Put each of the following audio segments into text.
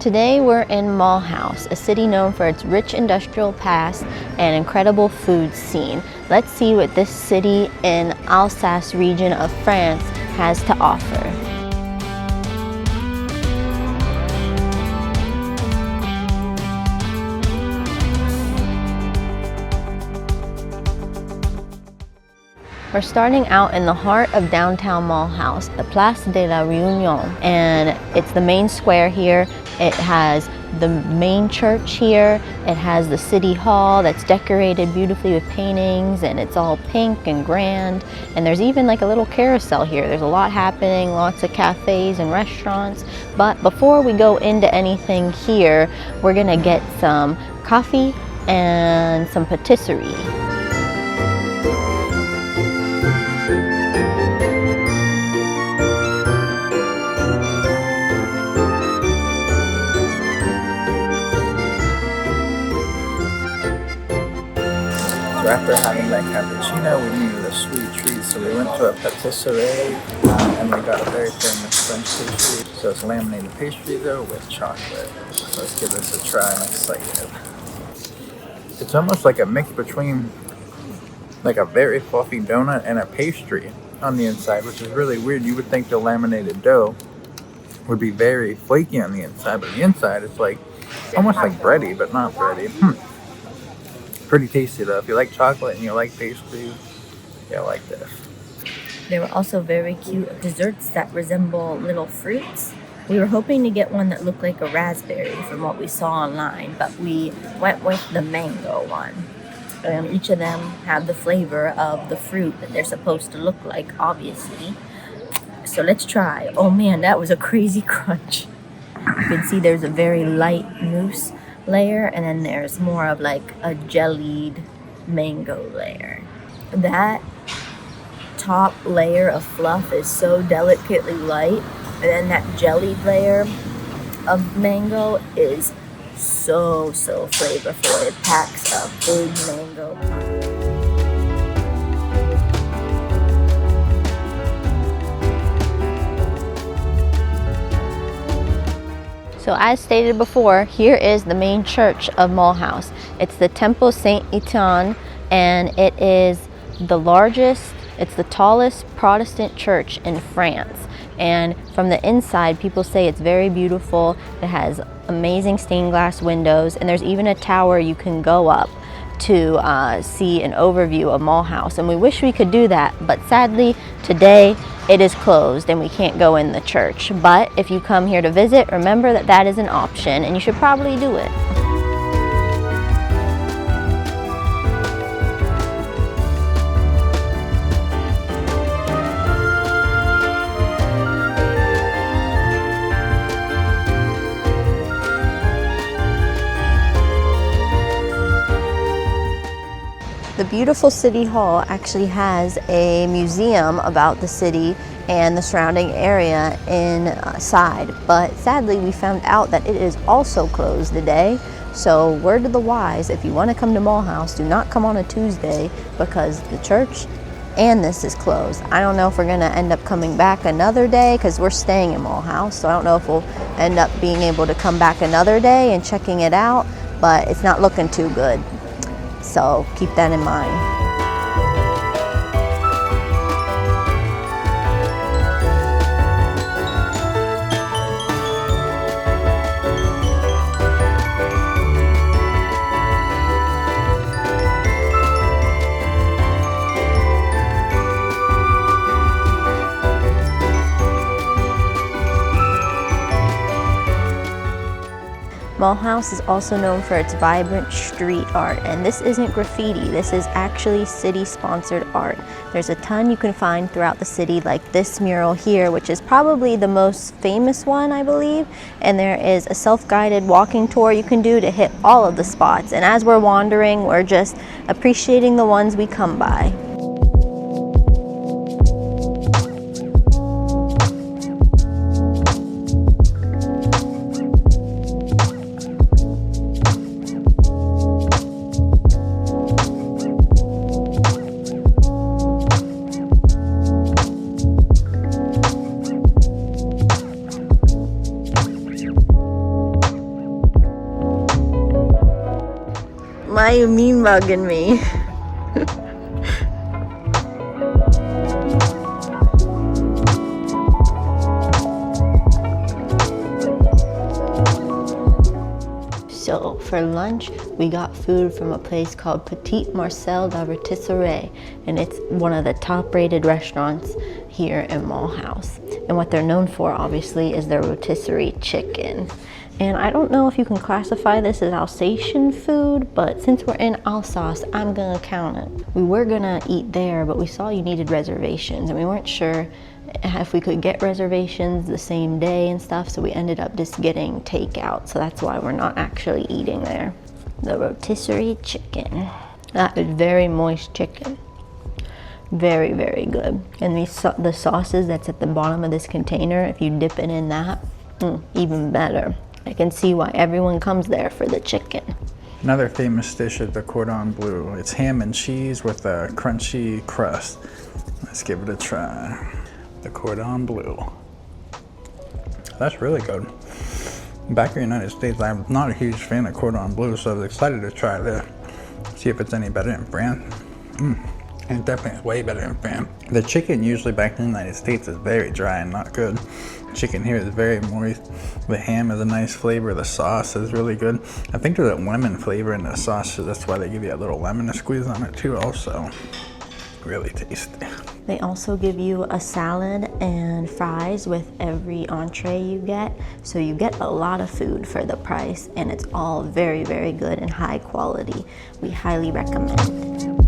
Today we're in Mulhouse, a city known for its rich industrial past and incredible food scene. Let's see what this city in Alsace region of France has to offer. We're starting out in the heart of downtown Mulhouse, the Place de la Réunion, and it's the main square here. It has the main church here. It has the city hall that's decorated beautifully with paintings, and it's all pink and grand. And there's even like a little carousel here. There's a lot happening, lots of cafes and restaurants. But before we go into anything here, we're gonna get some coffee and some patisserie. After having that cappuccino, we needed a sweet treat, so we went to a patisserie and we got a very famous French pastry. So it's laminated pastry though with chocolate. So let's give this a try. I'm excited. It's almost like a mix between like a very fluffy donut and a pastry on the inside, which is really weird. You would think the laminated dough would be very flaky on the inside, but the inside it's like almost like bready, but not bready. Pretty tasty though. If you like chocolate and you like pastry, you'll like this. There were also very cute desserts that resemble little fruits. We were hoping to get one that looked like a raspberry from what we saw online, but we went with the mango one. Each of them have the flavor of the fruit that they're supposed to look like, obviously. So let's try. Oh man, that was a crazy crunch. You can see there's a very light mousse layer, and then there's more of like a jellied mango layer. That top layer of fluff is so delicately light, and then that jellied layer of mango is so flavorful. It packs a big mango punch. So as stated before, here is the main church of Mulhouse. It's the Temple Saint-Étienne, and it is the largest, it's the tallest Protestant church in France. And from the inside, people say it's very beautiful. It has amazing stained glass windows, and there's even a tower you can go up to see an overview of Mulhouse. And we wish we could do that, but sadly today it is closed and we can't go in the church. But if you come here to visit, remember that that is an option and you should probably do it. The beautiful City Hall actually has a museum about the city and the surrounding area inside, but sadly we found out that it is also closed today. So word to the wise, if you want to come to Mulhouse, do not come on a Tuesday because the church and this is closed. I don't know if we're going to end up coming back another day because we're staying in Mulhouse, so I don't know if we'll end up being able to come back another day and checking it out, but it's not looking too good. So keep that in mind. Mulhouse is also known for its vibrant street art, and this isn't graffiti, this is actually city-sponsored art. There's a ton you can find throughout the city, like this mural here, which is probably the most famous one, I believe, and there is a self-guided walking tour you can do to hit all of the spots, and as we're wandering, we're just appreciating the ones we come by. Why are you mean mugging me? So for lunch, we got food from a place called Petit Marcel La Rôtisserie, and it's one of the top-rated restaurants here in Mulhouse. And what they're known for, obviously, is their rotisserie chicken. And I don't know if you can classify this as Alsatian food, but since we're in Alsace, I'm gonna count it. We were gonna eat there, but we saw you needed reservations, and we weren't sure if we could get reservations the same day and stuff, so we ended up just getting takeout. So that's why we're not actually eating there. The rotisserie chicken. That is very moist chicken. Very, very good. And the sauces that's at the bottom of this container, if you dip it in that, even better. I can see why everyone comes there for the chicken. Another famous dish is the cordon bleu. It's ham and cheese with a crunchy crust. Let's give it a try. The cordon bleu. That's really good. Back in the United States, I'm not a huge fan of cordon bleu, so I was excited to try this. See if it's any better in France. And definitely way better in France. The chicken usually back in the United States is very dry and not good. Chicken here is very moist. The ham is a nice flavor. The sauce is really good. I think there's a lemon flavor in the sauce, so that's why they give you a little lemon to squeeze on it too also. Really tasty. They also give you a salad and fries with every entree you get. So you get a lot of food for the price, and it's all very, very good and high quality. We highly recommend.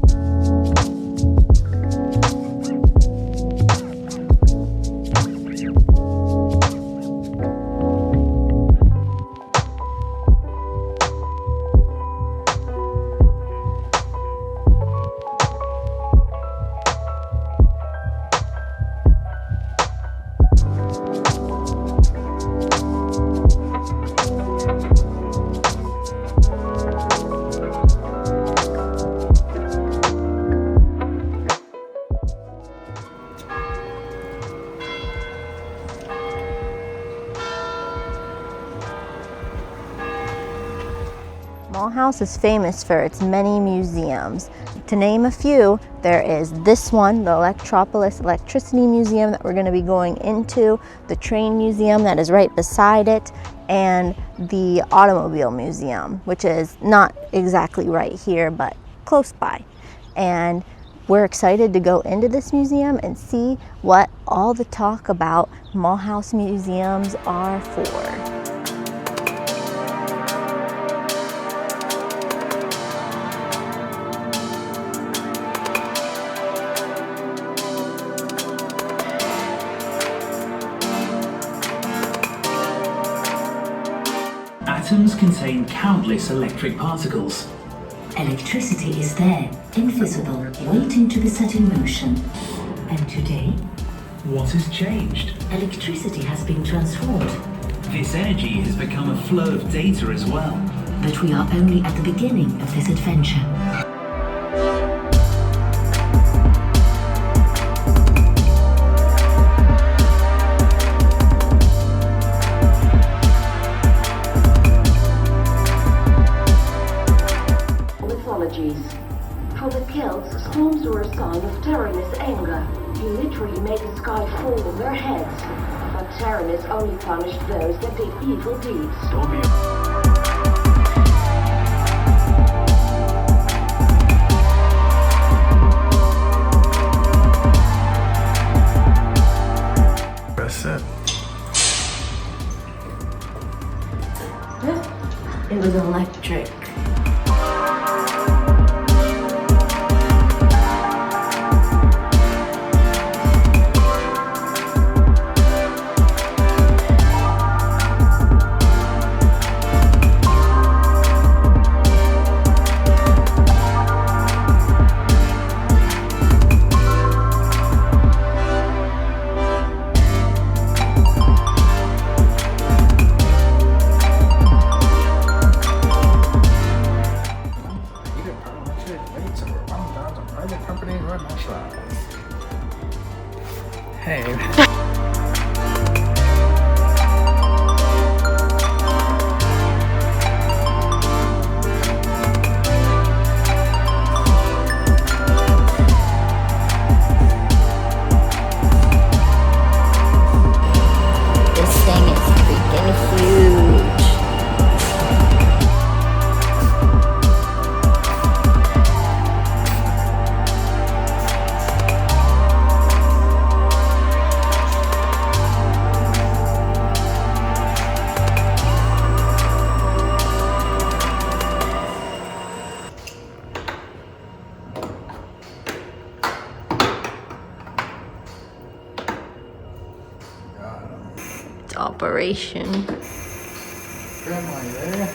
Mulhouse is famous for its many museums. To name a few, there is this one, the Electropolis Electricity Museum that we're going to be going into, the Train Museum that is right beside it, and the Automobile Museum, which is not exactly right here, but close by. And we're excited to go into this museum and see what all the talk about Mulhouse museums are for. Atoms contain countless electric particles. Electricity is there, invisible, waiting to be set in motion. And today, What has changed? electricity has been transformed. This energy has become a flow of data as well. But we are only at the beginning of this adventure. For the Celts, storms were a sign of tyrannous anger. He literally made the sky fall on their heads. But tyrannus only punished those that did evil deeds. That's it. It was electric. operation. Grandma, you there?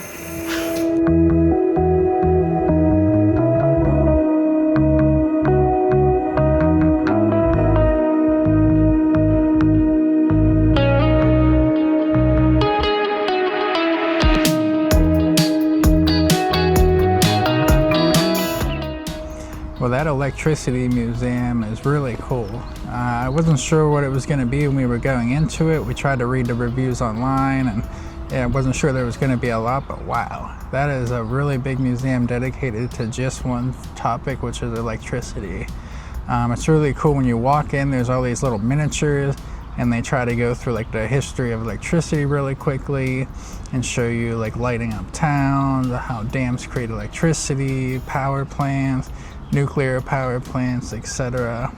Well, that electricity museum is really cool. I wasn't sure what it was going to be when we were going into it. We tried to read the reviews online, and I wasn't sure there was going to be a lot, but wow. That is a really big museum dedicated to just one topic, which is electricity. It's really cool when you walk in, there's all these little miniatures, and they try to go through like the history of electricity really quickly and show you like lighting up towns, how dams create electricity, power plants, nuclear power plants, etc.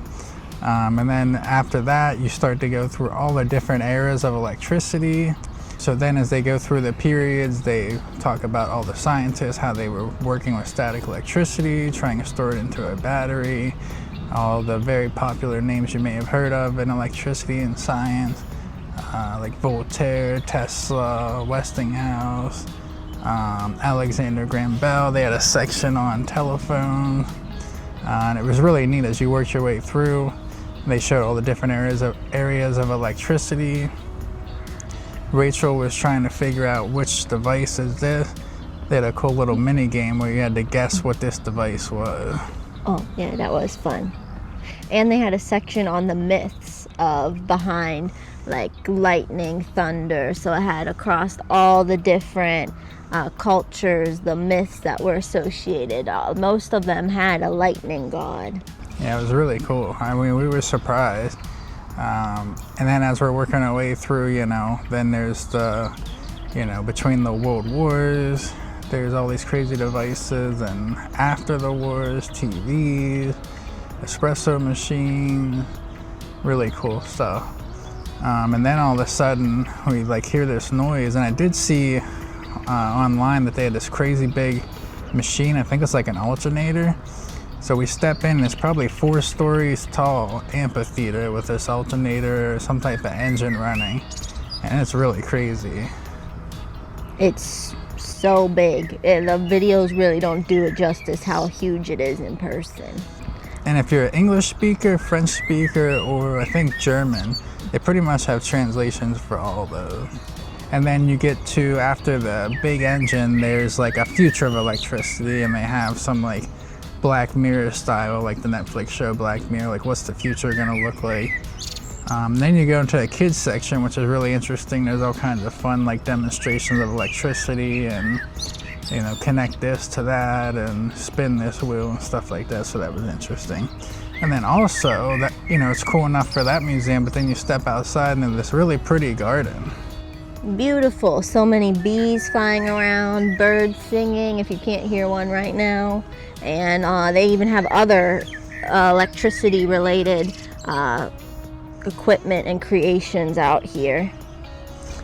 And then after that, you start to go through all the different eras of electricity. So then as they go through the periods, they talk about all the scientists, how they were working with static electricity, trying to store it into a battery, all the very popular names you may have heard of in electricity and science, like Voltaire, Tesla, Westinghouse, Alexander Graham Bell. They had a section on telephones. And it was really neat as you worked your way through. They showed all the different areas of electricity. Rachel was trying to figure out which device is this. They had a cool little mini game where you had to guess what this device was. Oh, yeah, that was fun. And they had a section on the myths of behind like lightning, thunder. So it had across all the different cultures, the myths that were associated. Most of them had a lightning god. Yeah, it was really cool. I mean, we were surprised. And then as we're working our way through, then there's the, between the world wars, there's all these crazy devices, and after the wars, TVs, espresso machines, really cool stuff. And then all of a sudden, we hear this noise, and I did see online that they had this crazy big machine. I think it's like an alternator. So we step in, it's probably 4 stories tall amphitheater with this alternator or some type of engine running, and it's really crazy. It's so big. The videos really don't do it justice how huge it is in person. And if you're an English speaker, French speaker, or I think German, they pretty much have translations for all those. And then you get to, after the big engine, there's like a future of electricity, and they have some like Black Mirror style, like the Netflix show Black Mirror, like what's the future gonna look like. Then you go into a kids section, which is really interesting. There's all kinds of fun like demonstrations of electricity, and connect this to that and spin this wheel and stuff like that. So that was interesting. And then also that it's cool enough for that museum, but then you step outside and there's this really pretty garden. Beautiful. So many bees flying around, birds singing if you can't hear one right now. And they even have other electricity related equipment and creations out here.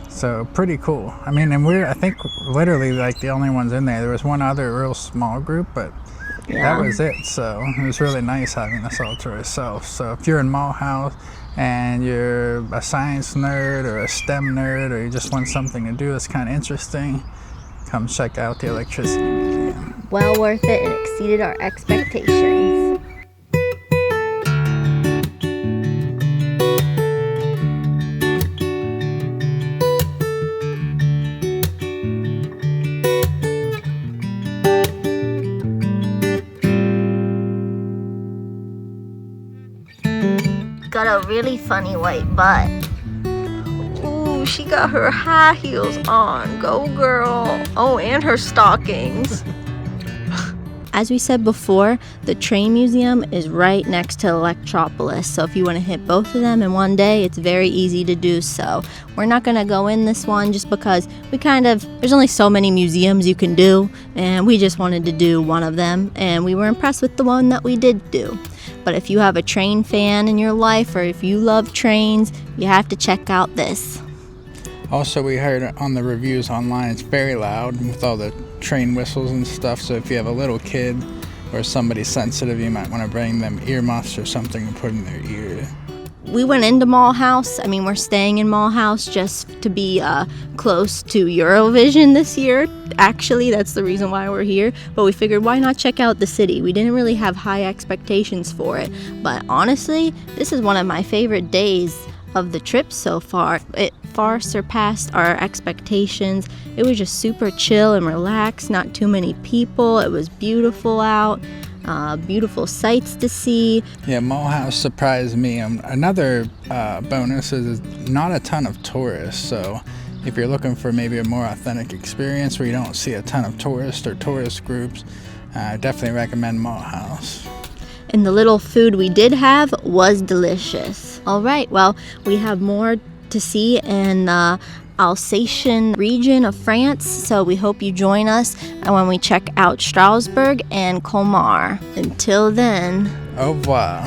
So pretty cool. I mean, and I think literally like the only ones in there. There was one other real small group, but that was it. So it was really nice having this all to ourselves. So if you're in Mulhouse and you're a science nerd or a STEM nerd, or you just want something to do that's kind of interesting, come check out the Electricity Museum. Well worth it and exceeded our expectations. Got a really funny white butt. Ooh, she got her high heels on. Go girl. Oh, and her stockings. As we said before, the train museum is right next to Electropolis. So if you want to hit both of them in one day, it's very easy to do so. We're not going to go in this one just because there's only so many museums you can do, and we just wanted to do one of them, and we were impressed with the one that we did do. But if you have a train fan in your life, or if you love trains, you have to check out this. Also, we heard on the reviews online, it's very loud with all the train whistles and stuff. So if you have a little kid or somebody sensitive, you might want to bring them earmuffs or something to put in their ear. we went into Mulhouse. I mean, we're staying in Mulhouse just to be close to Eurovision this year. Actually, that's the reason why we're here. But we figured, why not check out the city? We didn't really have high expectations for it. But honestly, this is one of my favorite days of the trip so far. It far surpassed our expectations. It was just super chill and relaxed, not too many people. It was beautiful out. Beautiful sights to see. Yeah, Mulhouse surprised me. Another bonus is not a ton of tourists, so if you're looking for maybe a more authentic experience where you don't see a ton of tourists or tourist groups, I definitely recommend Mulhouse. And the little food we did have was delicious. All right, well, we have more to see in the Alsatian region of France, so we hope you join us when we check out Strasbourg and Colmar. Until then, Au revoir.